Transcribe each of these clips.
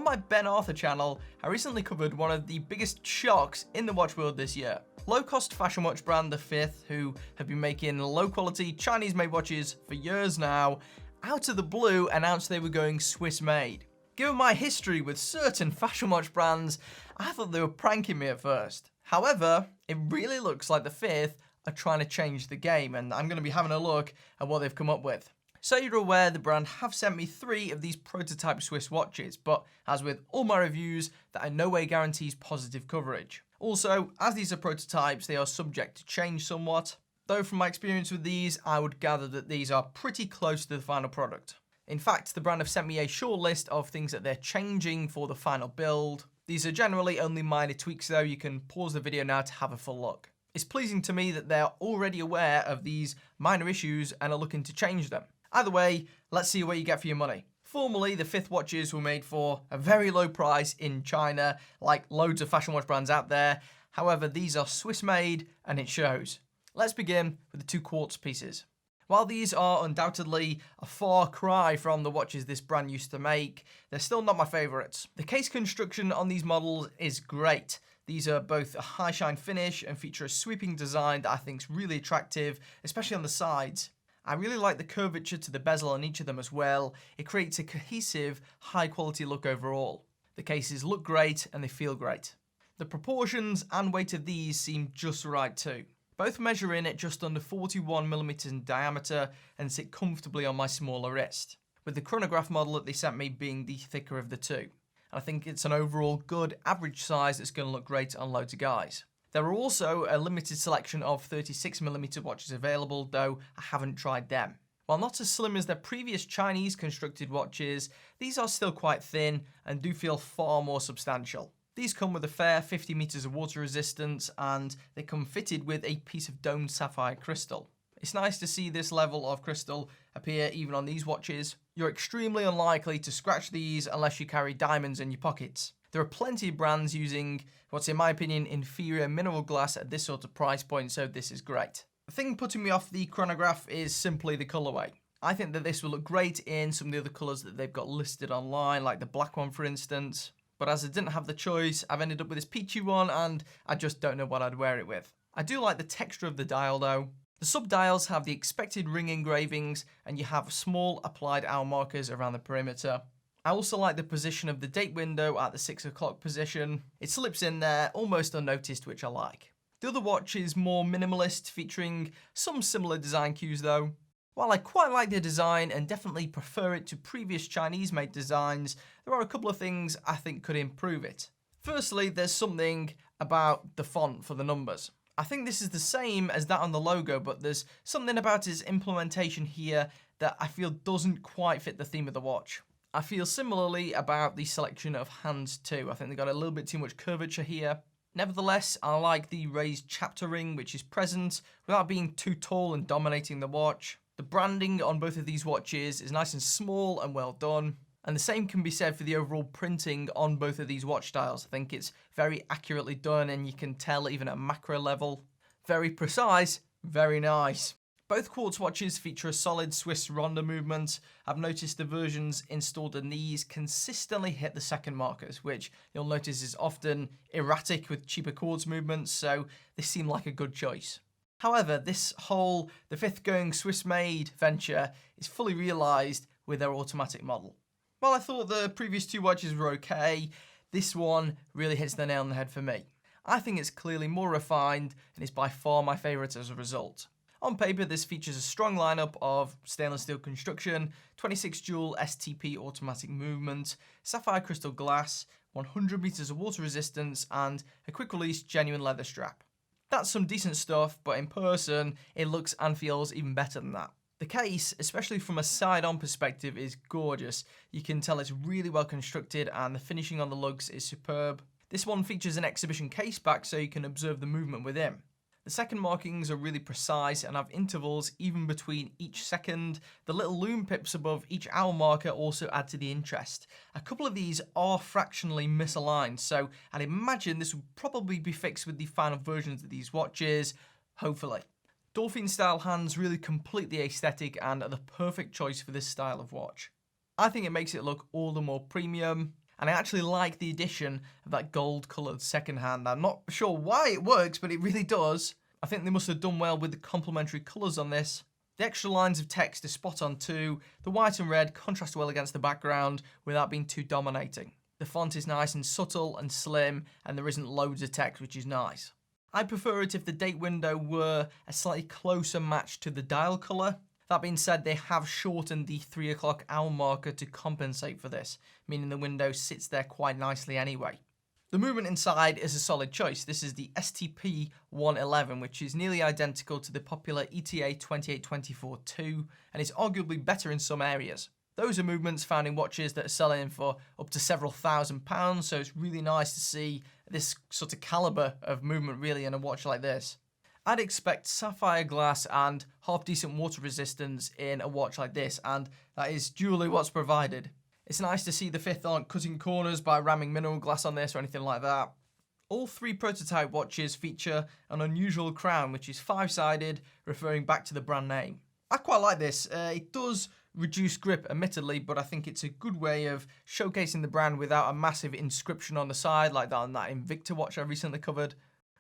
On my Ben Arthur channel, I recently covered one of the biggest shocks in the watch world this year. Low-cost fashion watch brand The Fifth, who have been making low-quality Chinese-made watches for years now, out of the blue announced they were going Swiss-made. Given my history with certain fashion watch brands, I thought they were pranking me at first. However, it really looks like The Fifth are trying to change the game, and I'm going to be having a look at what they've come up with. So you're aware, the brand have sent me 3 of these prototype Swiss watches, but as with all my reviews, that in no way guarantees positive coverage. Also, as these are prototypes, they are subject to change somewhat, though from my experience with these, I would gather that these are pretty close to the final product. In fact, the brand have sent me a short list of things that they're changing for the final build. These are generally only minor tweaks though, you can pause the video now to have a full look. It's pleasing to me that they're already aware of these minor issues and are looking to change them. Either way, let's see what you get for your money. Formerly, the Fifth watches were made for a very low price in China, like loads of fashion watch brands out there. However, these are Swiss made and it shows. Let's begin with the 2 quartz pieces. While these are undoubtedly a far cry from the watches this brand used to make, they're still not my favourites. The case construction on these models is great. These are both a high shine finish and feature a sweeping design that I think is really attractive, especially on the sides. I really like the curvature to the bezel on each of them as well. It creates a cohesive, high quality look overall. The cases look great and they feel great. The proportions and weight of these seem just right too. Both measure in at just under 41mm in diameter and sit comfortably on my smaller wrist, with the chronograph model that they sent me being the thicker of the 2. And I think it's an overall good average size that's going to look great on loads of guys. There are also a limited selection of 36mm watches available, though I haven't tried them. While not as slim as their previous Chinese constructed watches, these are still quite thin and do feel far more substantial. These come with a fair 50 meters of water resistance and they come fitted with a piece of domed sapphire crystal. It's nice to see this level of crystal appear even on these watches. You're extremely unlikely to scratch these unless you carry diamonds in your pockets. There are plenty of brands using what's in my opinion inferior mineral glass at this sort of price point, so this is great. The thing putting me off the chronograph is simply the colorway. I think that this will look great in some of the other colors that they've got listed online, like the black one for instance. But as I didn't have the choice, I've ended up with this peachy one and I just don't know what I'd wear it with. I do like the texture of the dial though. The sub-dials have the expected ring engravings and you have small applied hour markers around the perimeter. I also like the position of the date window at the 6 o'clock position. It slips in there almost unnoticed, which I like. The other watch is more minimalist, featuring some similar design cues though. While I quite like the design and definitely prefer it to previous Chinese-made designs, there are a couple of things I think could improve it. Firstly, there's something about the font for the numbers. I think this is the same as that on the logo, but there's something about its implementation here that I feel doesn't quite fit the theme of the watch. I feel similarly about the selection of hands too. I think they got a little bit too much curvature here. Nevertheless, I like the raised chapter ring which is present without being too tall and dominating the watch. The branding on both of these watches is nice and small and well done. And the same can be said for the overall printing on both of these watch dials. I think it's very accurately done and you can tell even at macro level. Very precise, very nice. Both quartz watches feature a solid Swiss Ronda movement. I've noticed the versions installed in these consistently hit the second markers, which you'll notice is often erratic with cheaper quartz movements, so this seemed like a good choice. However, this whole The Fifth going Swiss made venture is fully realised with their automatic model. While I thought the previous 2 watches were okay, this one really hits the nail on the head for me. I think it's clearly more refined and is by far my favourite as a result. On paper, this features a strong lineup of stainless steel construction, 26 jewel STP automatic movement, sapphire crystal glass, 100 meters of water resistance, and a quick release genuine leather strap. That's some decent stuff, but in person, it looks and feels even better than that. The case, especially from a side-on perspective, is gorgeous. You can tell it's really well constructed and the finishing on the lugs is superb. This one features an exhibition case back so you can observe the movement within. The second markings are really precise and have intervals even between each second. The little lume pips above each hour marker also add to the interest. A couple of these are fractionally misaligned, so I'd imagine this would probably be fixed with the final versions of these watches, hopefully. Dolphin style hands really complete the aesthetic and are the perfect choice for this style of watch. I think it makes it look all the more premium. and I actually like the addition of that gold coloured second hand. I'm not sure why it works, but it really does. I think they must have done well with the complementary colours on this. The extra lines of text is spot on too. The white and red contrast well against the background without being too dominating. The font is nice and subtle and slim, and there isn't loads of text, which is nice. I'd prefer it if the date window were a slightly closer match to the dial colour. That being said, they have shortened the 3 o'clock hour marker to compensate for this, meaning the window sits there quite nicely anyway. The movement inside is a solid choice. This is the STP-111, which is nearly identical to the popular ETA 2824-2, and is arguably better in some areas. Those are movements found in watches that are selling for up to several £1000s, so it's really nice to see this sort of calibre of movement really in a watch like this. I'd expect sapphire glass and half decent water resistance in a watch like this, and that is duly what's provided. It's nice to see the Fifth aren't cutting corners by ramming mineral glass on this or anything like that. All three prototype watches feature an unusual crown, which is 5-sided, referring back to the brand name. I quite like this. It does reduce grip, admittedly, but I think it's a good way of showcasing the brand without a massive inscription on the side like that on that Invicta watch I recently covered.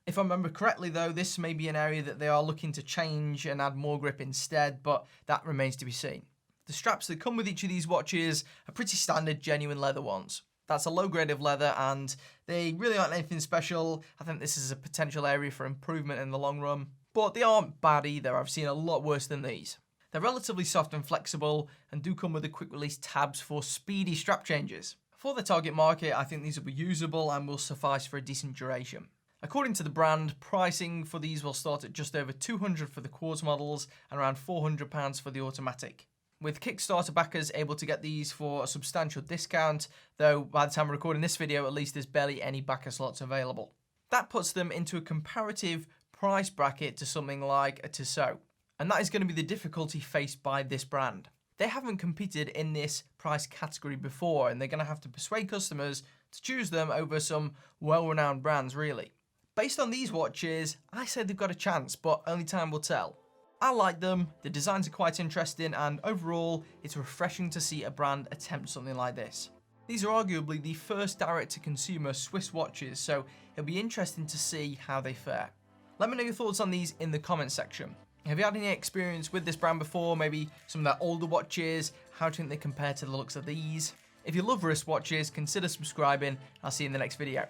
If I remember correctly though, this may be an area that they are looking to change and add more grip instead, but that remains to be seen. The straps that come with each of these watches are pretty standard genuine leather ones. That's a low grade of leather and they really aren't anything special. I think this is a potential area for improvement in the long run, but they aren't bad either. I've seen a lot worse than these. They're relatively soft and flexible and do come with the quick release tabs for speedy strap changes. For the target market, I think these will be usable and will suffice for a decent duration. According to the brand, pricing for these will start at just over $200 for the quartz models and around £400 for the automatic. With Kickstarter backers able to get these for a substantial discount, though by the time we're recording this video, at least there's barely any backer slots available. That puts them into a comparative price bracket to something like a Tissot. And that is going to be the difficulty faced by this brand. They haven't competed in this price category before, and they're going to have to persuade customers to choose them over some well-renowned brands, really. Based on these watches, I say they've got a chance, but only time will tell. I like them, the designs are quite interesting, and overall, it's refreshing to see a brand attempt something like this. These are arguably the first direct-to-consumer Swiss watches, so it'll be interesting to see how they fare. Let me know your thoughts on these in the comments section. Have you had any experience with this brand before? Maybe some of their older watches? How do you think they compare to the looks of these? If you love wristwatches, consider subscribing. I'll see you in the next video.